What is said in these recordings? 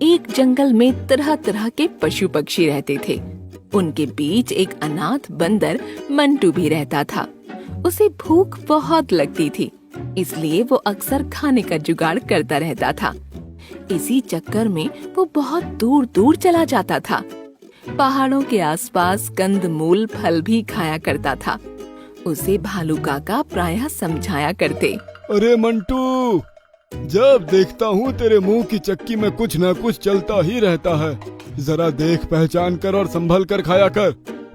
एक जंगल में तरह तरह के पशु पक्षी रहते थे। उनके बीच एक अनाथ बंदर मंटू भी रहता था। उसे भूख बहुत लगती थी, इसलिए वो अक्सर खाने का जुगाड़ करता रहता था। इसी चक्कर में वो बहुत दूर दूर चला जाता था। पहाड़ों के आसपास कंदमूल फल भी खाया करता था। उसे भालू काका प्रायः समझाया करते। अरे मंटू, जब देखता हूँ तेरे मुंह की चक्की में कुछ न कुछ चलता ही रहता है। जरा देख पहचान कर और संभल कर खाया कर।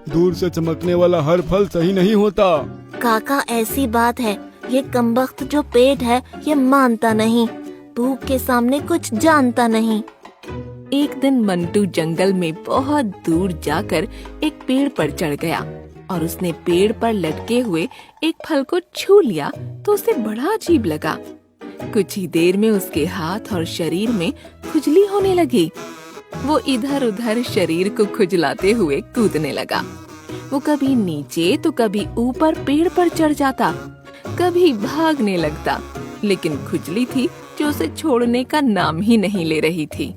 दूर से चमकने वाला हर फल सही नहीं होता। काका ऐसी बात है, ये कमबख्त जो पेट है ये मानता नहीं, भूख के सामने कुछ जानता नहीं। एक दिन मंटू जंगल में बहुत दूर जाकर एक पेड़ पर चढ़ गया और उसने पेड़ पर लटके हुए एक फल को छू लिया तो उसे बड़ा अजीब लगा। कुछ ही देर में उसके हाथ और शरीर में खुजली होने लगी। वो इधर उधर शरीर को खुजलाते हुए कूदने लगा। वो कभी नीचे तो कभी ऊपर पेड़ पर चढ़ जाता, कभी भागने लगता, लेकिन खुजली थी जो उसे छोड़ने का नाम ही नहीं ले रही थी।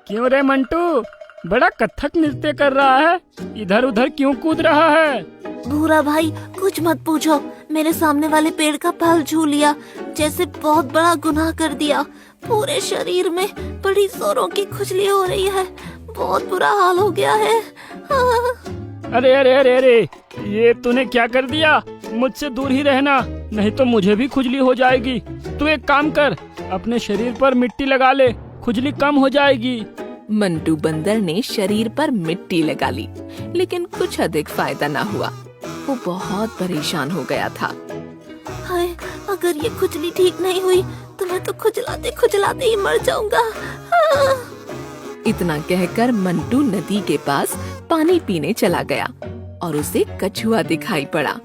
क्यों रे मंटू, बड़ा कथक नृत्य कर रहा है, इधर उधर क्यों कूद रहा है? भूरा भाई कुछ मत पूछो, मेरे सामने वाले पेड़ का फल छू लिया, जैसे बहुत बड़ा गुनाह कर दिया। पूरे शरीर में बड़ी जोरों की खुजली हो रही है, बहुत बुरा हाल हो गया है। अरे अरे अरे अरे, ये तूने क्या कर दिया? मुझसे दूर ही रहना, नहीं तो मुझे भी खुजली हो जाएगी। तू एक काम कर, अपने शरीर पर मिट्टी लगा ले, खुजली कम हो जाएगी। मंटू बंदर ने शरीर पर मिट्टी लगा ली, लेकिन कुछ अधिक फायदा न हुआ। वो बहुत परेशान हो गया था। हाय, अगर ये खुजली ठीक नहीं हुई तो मैं तो खुजलाते खुजलाते ही मर जाऊंगा। इतना कहकर मंटू नदी के पास पानी पीने चला गया और उसे कछुआ दिखाई पड़ा।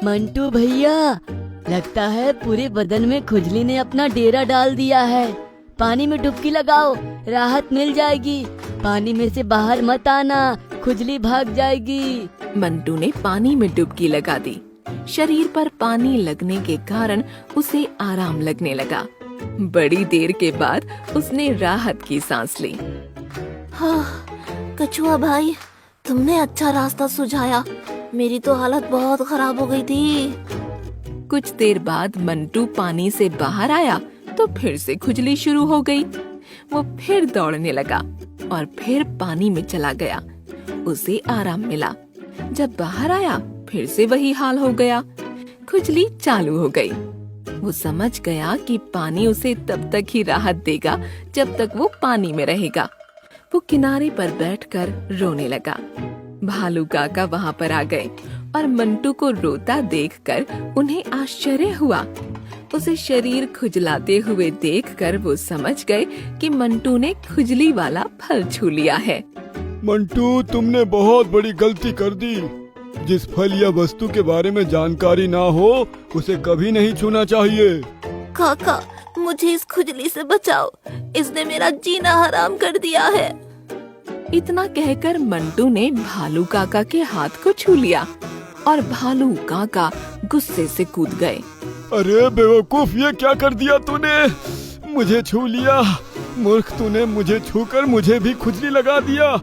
मंटू भैया, लगता है पूरे बदन में खुजली ने अपना डेरा डाल दिया है। पानी में डुबकी लगाओ, राहत मिल जाएगी। पानी में से बाहर मत आना, खुजली भाग जाएगी। मंटू ने पानी में डुबकी लगा दी। शरीर पर पानी लगने के कारण उसे आराम लगने लगा। बड़ी देर के बाद उसने राहत की सांस ली। हाँ, कछुआ भाई, तुमने अच्छा रास्ता सुझाया, मेरी तो हालत बहुत खराब हो गई थी। कुछ देर बाद मंटू पानी से बाहर आया तो फिर से खुजली शुरू हो गई। वो फिर दौड़ने लगा और फिर पानी में चला गया। उसे आराम मिला। जब बाहर आया फिर से वही हाल हो गया, खुजली चालू हो गई। वो समझ गया कि पानी उसे तब तक ही राहत देगा जब तक वो पानी में रहेगा। वो किनारे पर बैठकर रोने लगा। भालू काका वहाँ पर आ गए और मंटू को रोता देखकर उन्हें आश्चर्य हुआ। उसे शरीर खुजलाते हुए देखकर वो समझ गए कि मंटू ने खुजली वाला फल छू लिया है। मंटू, तुमने बहुत बड़ी गलती कर दी। जिस फल या वस्तु के बारे में जानकारी ना हो उसे कभी नहीं छूना चाहिए। काका, मुझे इस खुजली से बचाओ, इसने मेरा जीना हराम कर दिया है। इतना कहकर मंटू ने भालू काका के हाथ को छू लिया और भालू काका गुस्से से कूद गए। अरे बेवकूफ, ये क्या कर दिया तूने? मुझे छू लिया। मूर्ख, तूने मुझे छूकर मुझे भी खुजली लगा दिया।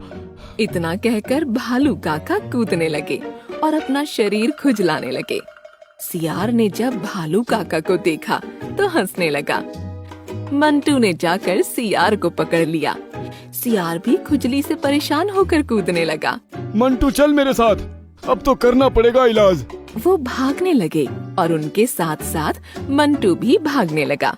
इतना कहकर भालू काका कूदने लगे और अपना शरीर खुजलाने लगे। सियार ने जब भालू काका को देखा तो हंसने लगा। मंटू ने जाकर सियार को पकड़ लिया। सियार भी खुजली से परेशान होकर कूदने लगा। मंटू, चल मेरे साथ, अब तो करना पड़ेगा इलाज। वो भागने लगे और उनके साथ साथ मंटू भी भागने लगा।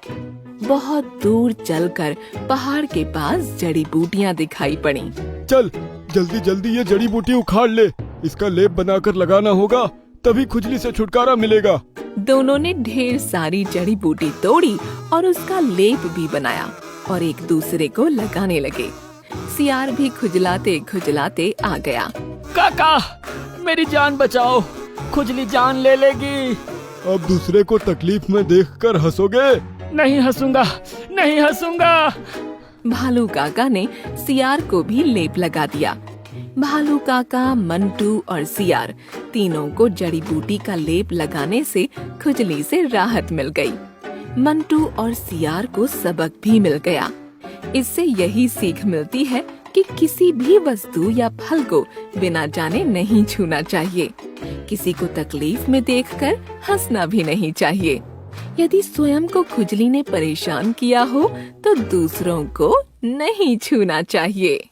बहुत दूर चलकर पहाड़ के पास जड़ी बूटियाँ दिखाई पड़ी। चल जल्दी जल्दी ये जड़ी बूटी उखाड़ ले, इसका लेप बनाकर लगाना होगा, तभी खुजली से छुटकारा मिलेगा। दोनों ने ढेर सारी जड़ी बूटी तोड़ी और उसका लेप भी बनाया और एक दूसरे को लगाने लगे। सियार भी खुजलाते खुजलाते आ गया। काका, मेरी जान बचाओ, खुजली जान ले लेगी। अब दूसरे को तकलीफ में देखकर हंसोगे? नहीं हंसूंगा, नहीं हंसूंगा। भालू काका ने सियार को भी लेप लगा दिया। भालू काका, मंटू और सियार तीनों को जड़ी बूटी का लेप लगाने से खुजली से राहत मिल गई। मंटू और सियार को सबक भी मिल गया। इससे यही सीख मिलती है कि किसी भी वस्तु या फल को बिना जाने नहीं छूना चाहिए। किसी को तकलीफ में देखकर हंसना भी नहीं चाहिए। यदि स्वयं को खुजली ने परेशान किया हो तो दूसरों को नहीं छूना चाहिए।